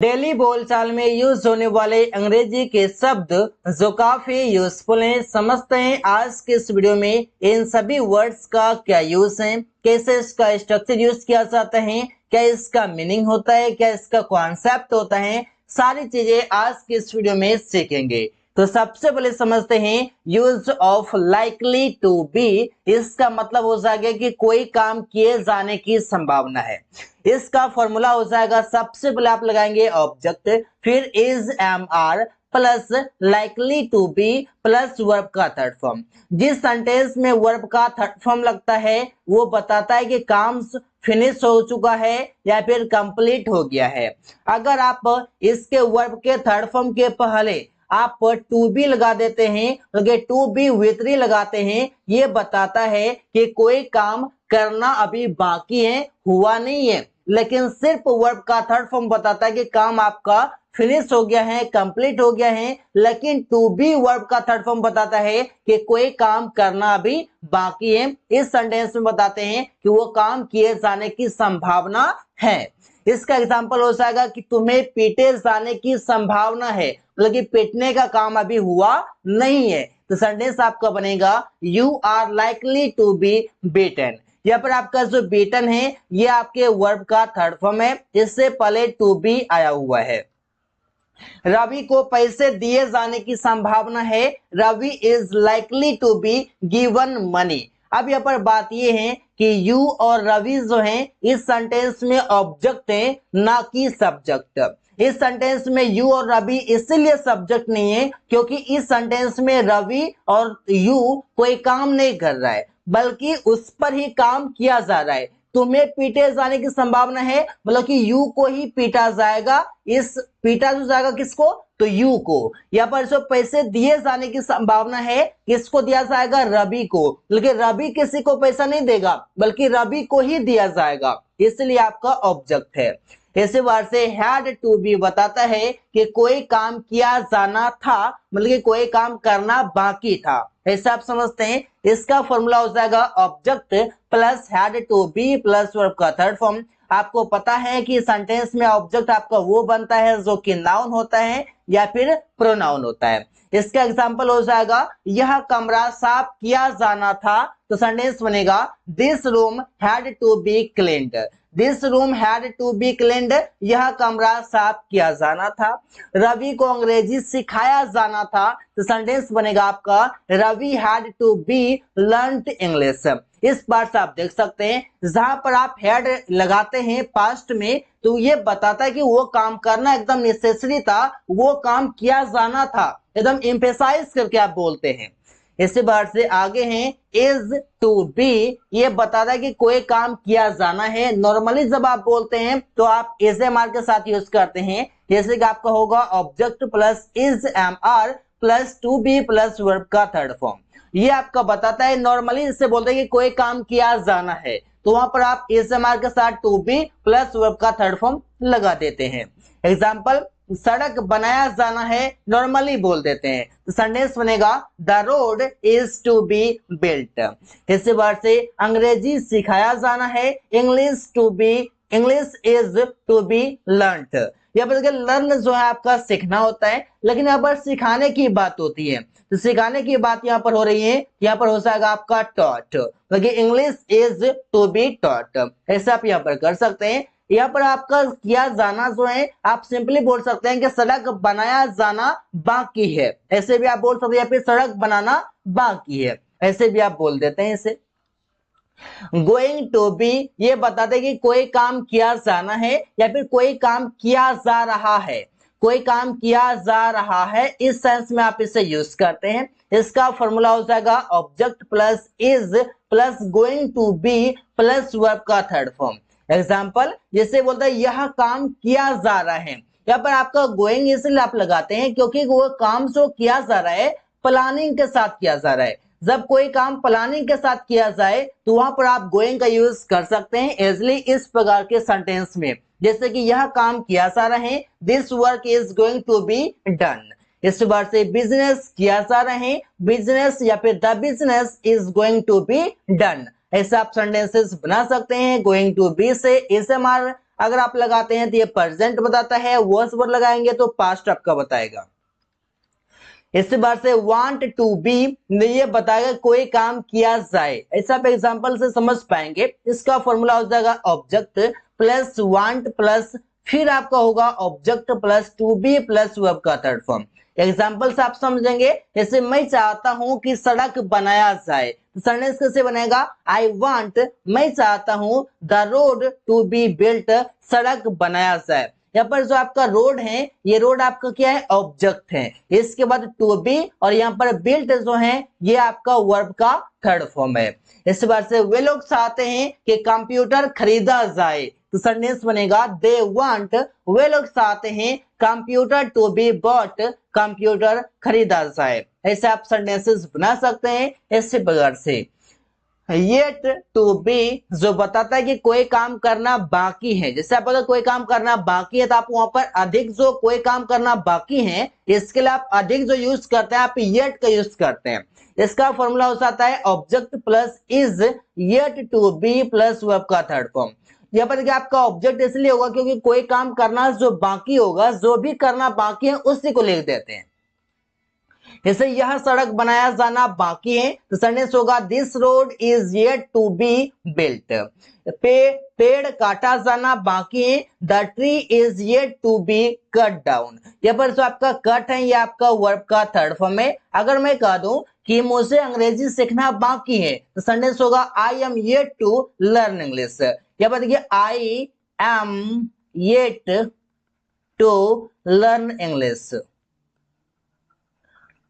Daily बोलचाल में use होने वाले अंग्रेजी के शब्द जो काफी यूजफुल हैं, समझते हैं आज के इस वीडियो में इन सभी वर्ड्स का क्या यूज है, कैसे इसका स्ट्रक्चर यूज किया जाता है, क्या इसका मीनिंग होता है, क्या इसका कॉन्सेप्ट होता है, सारी चीजें आज के इस वीडियो में सीखेंगे। तो सबसे पहले समझते हैं use of likely to be. इसका मतलब हो जाएगा कि कोई काम किए जाने की संभावना है। इसका फॉर्मूला हो जाएगा, सबसे पहले आप लगाएंगे ऑब्जेक्ट, फिर is am are plus likely to be plus verb का थर्ड फॉर्म। जिस सेंटेंस में वर्ब का थर्ड फॉर्म लगता है वो बताता है कि काम फिनिश हो चुका है या फिर कंप्लीट हो गया है। अगर आप इसके वर्ब के थर्ड फॉर्म के पहले आप टू बी लगा देते हैं, टू बी विथ री लगाते हैं, ये बताता है कि कोई काम करना अभी बाकी है, हुआ नहीं है। लेकिन सिर्फ वर्ब का थर्ड फॉर्म बताता है कि काम आपका फिनिश हो गया है, कंप्लीट हो गया है। लेकिन टू बी वर्ब का थर्ड फॉर्म बताता है कि कोई काम करना अभी बाकी है। इस सेंटेंस में बताते हैं कि वो काम किए जाने की संभावना है। इसका एग्जाम्पल हो जाएगा कि तुम्हें पीटे जाने की संभावना है, मतलब कि पीटने का काम अभी हुआ नहीं है। तो सेंटेंस आपका बनेगा you are likely to be beaten. यहाँ पर आपका जो बीटन है ये आपके वर्ब का थर्ड फॉर्म है, इससे पहले टू बी आया हुआ है। रवि को पैसे दिए जाने की संभावना है, Ravi is likely to be given money. अब यहाँ पर बात ये है कि यू और रवि जो हैं इस सेंटेंस में ऑब्जेक्ट है ना कि सब्जेक्ट। इस सेंटेंस में यू और रवि इसलिए सब्जेक्ट नहीं है क्योंकि इस सेंटेंस में रवि और यू कोई काम नहीं कर रहा है, बल्कि उस पर ही काम किया जा रहा है। तुम्हें पीटे जाने की संभावना है, मतलब कि यू को ही पीटा जाएगा। इस पीटा जो जाएगा किसको, तो यू को। यहाँ पर जो पैसे दिए जाने की संभावना है किसको दिया जाएगा, रवि को। लेकिन रवि किसी को पैसा नहीं देगा बल्कि रवि को ही दिया जाएगा, इसलिए आपका ऑब्जेक्ट है। इसी बार से हैड टू बी बताता है कि कोई काम किया जाना था, मतलब कि कोई काम करना बाकी था। ऐसा आप समझते हैं। इसका फॉर्मूला हो जाएगा object plus had to be plus verb का थर्ड फॉर्म। आपको पता है कि सेंटेंस में ऑब्जेक्ट आपका वो बनता है जो कि नाउन होता है या फिर प्रोनाउन होता है। इसका एग्जांपल हो जाएगा यह कमरा साफ किया जाना था, तो सेंटेंस बनेगा this room had to be cleaned. This room had to be cleaned, यह कमरा साफ किया जाना था। रवि को अंग्रेजी सिखाया जाना था, तो सेंटेंस बनेगा आपका Ravi had to be learned English. इस बार से आप देख सकते हैं जहां पर आप हैड लगाते हैं पास्ट में तो ये बताता है कि वो काम करना एकदम नेसेसरी था, वो काम किया जाना था, एकदम एम्फेसाइज करके आप बोलते हैं। इसी बार से आगे हैं इज टू बी, ये बताता है कि कोई काम किया जाना है। नॉर्मली जब आप बोलते हैं तो आप इज एम आर के साथ यूज करते हैं, जैसे कि आपका होगा object plus is am are plus to be plus verb का थर्ड फॉर्म। ये आपका बताता है नॉर्मली इससे बोलते हैं कि कोई काम किया जाना है, तो वहां पर आप इज एम आर के साथ टू बी प्लस वर्ब का थर्ड फॉर्म लगा देते हैं। एग्जाम्पल, सड़क बनाया जाना है, नॉर्मली बोल देते हैं, तो सेंटेंस बनेगा the road is to be built. इसी बार से अंग्रेजी सिखाया जाना है, English is to be learned. यहाँ पर लर्न जो है आपका सीखना होता है, लेकिन यहाँ पर सिखाने की बात होती है, तो सिखाने की बात यहाँ पर हो रही है, यहाँ पर हो जाएगा आपका taught, English is to be taught. ऐसा आप यहाँ पर कर सकते हैं। यहाँ पर आपका किया जाना जो है आप सिंपली बोल सकते हैं कि सड़क बनाया जाना बाकी है, ऐसे भी आप बोल सकते हैं, या फिर सड़क बनाना बाकी है, ऐसे भी आप बोल देते हैं इसे। गोइंग टू बी, ये बताते हैं कि कोई काम किया जाना है या फिर कोई काम किया जा रहा है, कोई काम किया जा रहा है, इस सेंस में आप इसे यूज करते हैं। इसका फॉर्मूला हो जाएगा object plus is plus going to be plus verb का थर्ड फॉर्म। एग्जाम्पल, जैसे बोलता है यह काम किया जा रहा है, यहाँ पर आपका गोइंग इसलिए आप लगाते हैं क्योंकि वो काम जो किया जा रहा है प्लानिंग के साथ किया जा रहा है। जब कोई काम प्लानिंग के साथ किया जाए तो वहां पर आप गोइंग का यूज कर सकते हैं इजली इस प्रकार के सेंटेंस में, जैसे कि यह काम किया जा रहा है, this work is going to be done. इस बार से बिजनेस किया जा रहा है, बिजनेस या फिर the business is going to be done. ऐसे आप सेंटेंसेस बना सकते हैं। गोइंग टू बी से एसएमआर अगर आप लगाते हैं तो ये प्रेजेंट बताता है, वॉज वर्ड लगाएंगे तो पास्ट आपका बताएगा। इसी बार से वांट टू बी, ये बताएगा कोई काम किया जाए। ऐसा आप एग्जांपल से समझ पाएंगे। इसका फॉर्मूला हो जाएगा ऑब्जेक्ट प्लस वांट प्लस फिर आपका होगा object plus to be plus verb का थर्ड फॉर्म। एग्जांपल से आप समझेंगे, जैसे मैं चाहता हूं कि सड़क बनाया जाए, तो सेंटेंस कैसे बनेगा, आई वांट, मैं चाहता हूं the road to be built, सड़क बनाया जाए। यहाँ पर जो आपका रोड है, ये रोड आपका क्या है, ऑब्जेक्ट है। इसके बाद टू बी और यहाँ पर बिल्ट जो है ये आपका वर्ब का थर्ड फॉर्म है। इस बार से वे लोग चाहते हैं कि कंप्यूटर खरीदा जाए, तो सेंटेंस बनेगा दे वांट, वे लोग चाहते हैं computer to be bought, computer खरीदा जाए। ऐसे आप सेंटेंसेस बना सकते हैं इसी प्रकार से। येट टू बी जो बताता है कि कोई काम करना बाकी है। जैसे आप अगर कोई काम करना बाकी है तो आप वहां पर अधिक, जो कोई काम करना बाकी है इसके लिए आप अधिक जो यूज करते हैं आप येट का यूज करते हैं। इसका फॉर्मूला हो जाता है object plus is yet to be plus verb का थर्ड फॉर्म। यहाँ पर देखिए आपका ऑब्जेक्ट इसलिए होगा क्योंकि कोई काम करना जो बाकी होगा, जो भी करना बाकी है उसी को लिख देते हैं। जैसे यह सड़क बनाया जाना बाकी है तो सेंटेंस होगा this road is yet to be built. पेड़ काटा जाना बाकी है, the tree is yet to be cut down. यहाँ पर जो आपका कट है ये आपका वर्ब का थर्ड फॉर्म है। अगर मैं कह दूं कि मुझे अंग्रेजी सीखना बाकी है तो सेंटेंस होगा I am yet to learn English. यहाँ पर देखिए I am yet to learn English.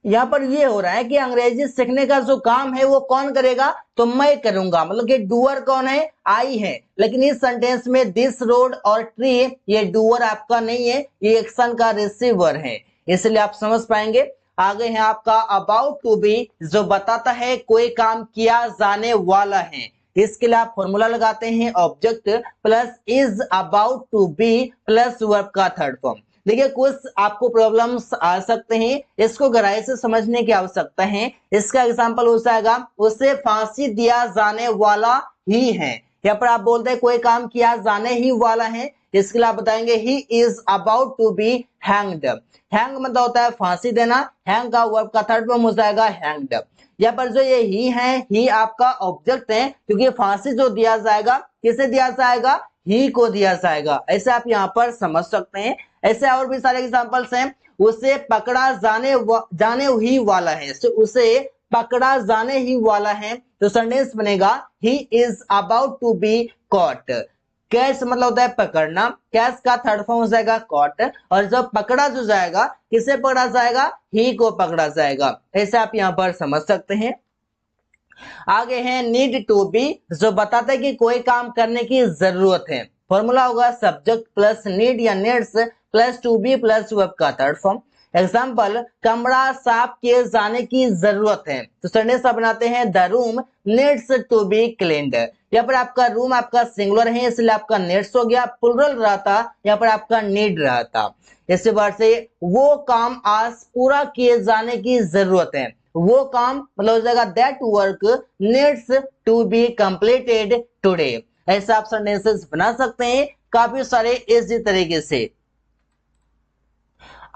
यहाँ पर ये हो रहा है कि अंग्रेजी सीखने का जो काम है वो कौन करेगा, तो मैं करूंगा, मतलब कि डूअर कौन है, आई है। लेकिन इस सेंटेंस में दिस रोड और ट्री ये डूअर आपका नहीं है, ये एक्शन का रिसीवर है, इसलिए आप समझ पाएंगे। आगे है आपका अबाउट टू बी जो बताता है कोई काम किया जाने वाला है। इसके लिए आप फॉर्मूला लगाते हैं object plus is about to be plus verb का थर्ड फॉर्म। देखिए कुछ आपको प्रॉब्लम्स आ सकते हैं, इसको गहराई से समझने की आवश्यकता है। इसका एग्जांपल हो जाएगा उसे फांसी दिया जाने वाला ही है। यहाँ पर आप बोलते हैं कोई काम किया जाने ही वाला है, इसके लिए आप बताएंगे he is about to be hanged. Hang मतलब होता है फांसी देना, हैंग का वर्ब का थर्ड फॉर्म हो जाएगा हैंग्ड। यहाँ पर जो ये ही है, ही आपका ऑब्जेक्ट है क्योंकि फांसी जो दिया जाएगा किसे दिया जाएगा, ही को दिया जाएगा। ऐसे आप यहाँ पर समझ सकते हैं। ऐसे और भी सारे एग्जांपल्स हैं। उसे पकड़ा जाने ही वाला है, उसे पकड़ा जाने ही वाला है, तो सेंटेंस बनेगा he is about to be caught. Catch मतलब होता है पकड़ना, कैच का थर्ड फॉर्म हो जाएगा कॉट, और जब पकड़ा जो जाएगा किसे पकड़ा जाएगा, ही को पकड़ा जाएगा। ऐसे आप यहाँ पर समझ सकते हैं। आगे है नीड टू बी जो बताता है कि कोई काम करने की जरूरत है। फॉर्मूला होगा सब्जेक्ट प्लस नीड या needs plus to be plus verb का थर्ड फॉर्म। एग्जाम्पल कमरा साफ किए जाने की जरूरत है, तो सेंटेंस बनाते हैं the room needs to be cleaned. यहाँ पर आपका रूम आपका सिंगुलर है इसलिए आपका नीड्स हो गया, प्लुरल रहता यहाँ पर आपका नीड रहता। इसी बार से वो काम आज पूरा किए जाने की जरूरत है, वो काम मतलब हो जाएगा that work needs to be completed today. ऐसा आप सेंटेंसेस बना सकते हैं काफी सारे इसी तरीके से।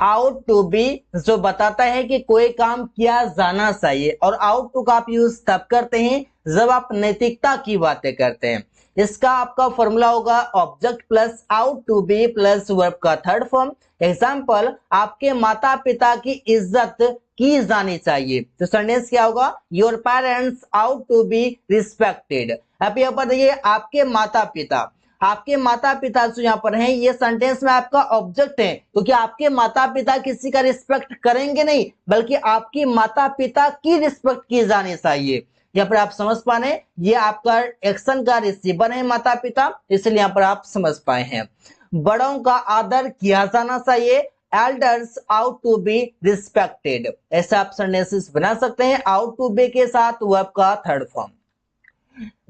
आउट टू बी जो बताता है कि कोई काम किया जाना चाहिए, और आउट टू का आप यूज तब करते हैं जब आप नैतिकता की बातें करते हैं। इसका आपका फॉर्मूला होगा object plus ought to be plus verb का थर्ड फॉर्म। एग्जाम्पल आपके माता पिता की इज्जत की जानी चाहिए, तो सेंटेंस क्या होगा your parents ought to be respected. अब यहाँ पर देखिए आपके माता पिता, आपके माता पिता जो यहाँ पर हैं ये सेंटेंस में आपका ऑब्जेक्ट है, क्योंकि आपके माता पिता किसी का रिस्पेक्ट करेंगे नहीं बल्कि आपकी माता पिता की रिस्पेक्ट की जानी चाहिए। यहाँ पर आप समझ पा रहे हैं ये आपका एक्शन का रिसीवर है माता पिता, इसलिए यहाँ पर आप समझ पाए हैं। बड़ों का आदर किया जाना चाहिए, elders ought to be respected. ऐसे आप सेंटेंसेस बना सकते हैं आउट टू बी के साथ वर्ब का third form.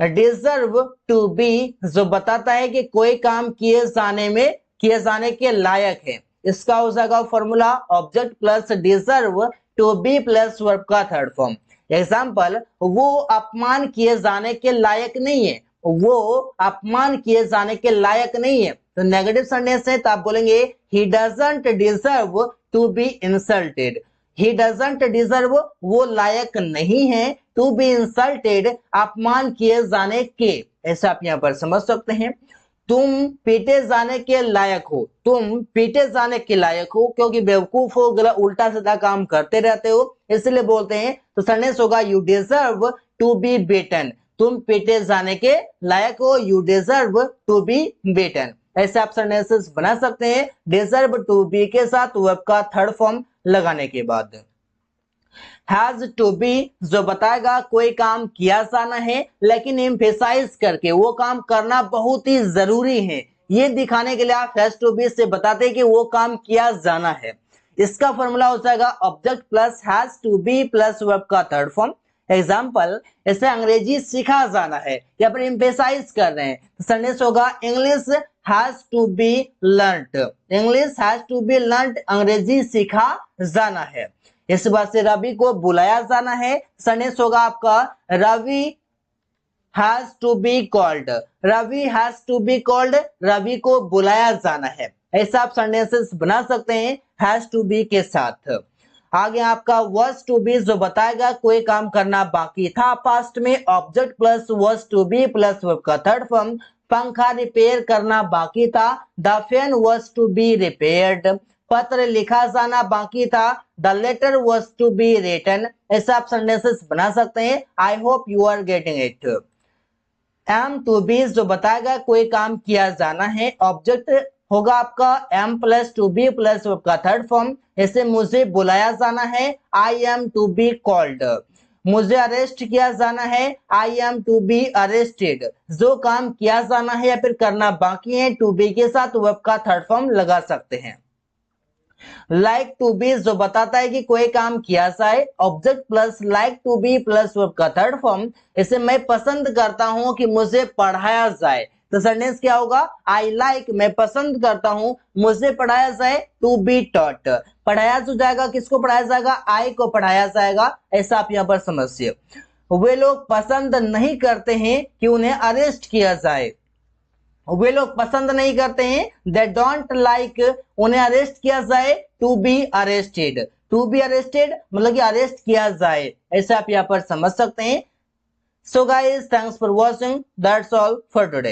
Deserve to be जो बताता है कि कोई काम किए जाने के लायक है, इसका हो जाएगा formula object plus deserve to be plus verb का थर्ड फॉर्म। एग्जाम्पल वो अपमान किए जाने के लायक नहीं है, वो अपमान किए जाने के लायक नहीं है, तो नेगेटिव सेंटेंस है तो आप बोलेंगे he doesn't deserve to be insulted. He doesn't deserve, वो लायक नहीं है, टू बी इंसल्टेड, अपमान किए जाने के। ऐसा आप यहाँ पर समझ सकते हैं। तुम पीटे जाने के लायक हो, तुम पीटे जाने के लायक हो, क्योंकि बेवकूफ हो, गलत उल्टा सीधा काम करते रहते हो, इसलिए बोलते हैं। तो सेंटेंस होगा you deserve to be beaten. तुम पीटे जाने के लायक हो, you deserve to be beaten. ऐसे आप सेंटेंसेस बना सकते हैं डिजर्व टू बी के साथ वर्ब का थर्ड फॉर्म लगाने के बाद। हैज टू बी जो बताएगा कोई काम किया जाना है, लेकिन एम्फेसाइज करके वो काम करना बहुत ही जरूरी है, ये दिखाने के लिए आप हैज टू बी से बताते हैं कि वो काम किया जाना है। इसका फॉर्मूला हो जाएगा object plus has to be plus verb का थर्ड फॉर्म। एग्जाम्पल, इसे अंग्रेजी सीखा जाना है या फिर एम्फेसाइज कर रहे हैं, तो सेंटेंस होगा English has to be learned. English has to be learned, अंग्रेजी सीखा जाना है। इस बात से रवि को बुलाया जाना है, सेंटेंस होगा आपका Ravi has to be called. Ravi has to be called, रवि को बुलाया जाना है। ऐसा आप सेंटेंसेस बना सकते हैं हैज टू बी के साथ। आगे आपका वाज टू बी जो बताएगा कोई काम करना बाकी था, पास्ट में object plus was to be plus verb का थर्ड फॉर्म। पंखा रिपेयर करना बाकी था, the fan was to be repaired. पत्र लिखा जाना बाकी था, the letter was to be written. ऐसा आप सेंटेंसेस बना सकते हैं। I hope you are getting it. Am to be जो बताएगा कोई काम किया जाना है, ऑब्जेक्ट होगा आपका am plus to be plus verb का थर्ड फॉर्म। ऐसे मुझे बुलाया जाना है, I am to be called. मुझे अरेस्ट किया जाना है, I am to be arrested. जो काम किया जाना है या फिर करना बाकी है, टू बी के साथ वर्ब का थर्ड फॉर्म लगा सकते हैं। लाइक टू बी जो बताता है कि कोई काम किया जाए, object plus like to be plus verb का थर्ड फॉर्म। इसे मैं पसंद करता हूं कि मुझे पढ़ाया जाए, तो सेंटेंस क्या होगा आई लाइक, मैं पसंद करता हूं मुझे पढ़ाया जाए, टू बी टॉट। पढ़ाया जो जाएगा, किसको पढ़ाया जाएगा, आई को पढ़ाया जाएगा। ऐसा आप यहाँ पर समझिए। वे लोग पसंद नहीं करते हैं कि उन्हें अरेस्ट किया जाए। वे लोग पसंद नहीं करते हैं, दे डोंट लाइक, उन्हें अरेस्ट किया जाए, to be arrested. To be arrested मतलब कि अरेस्ट किया जाए। ऐसे आप यहाँ पर समझ सकते हैं। So guys, thanks for watching, that's all for today.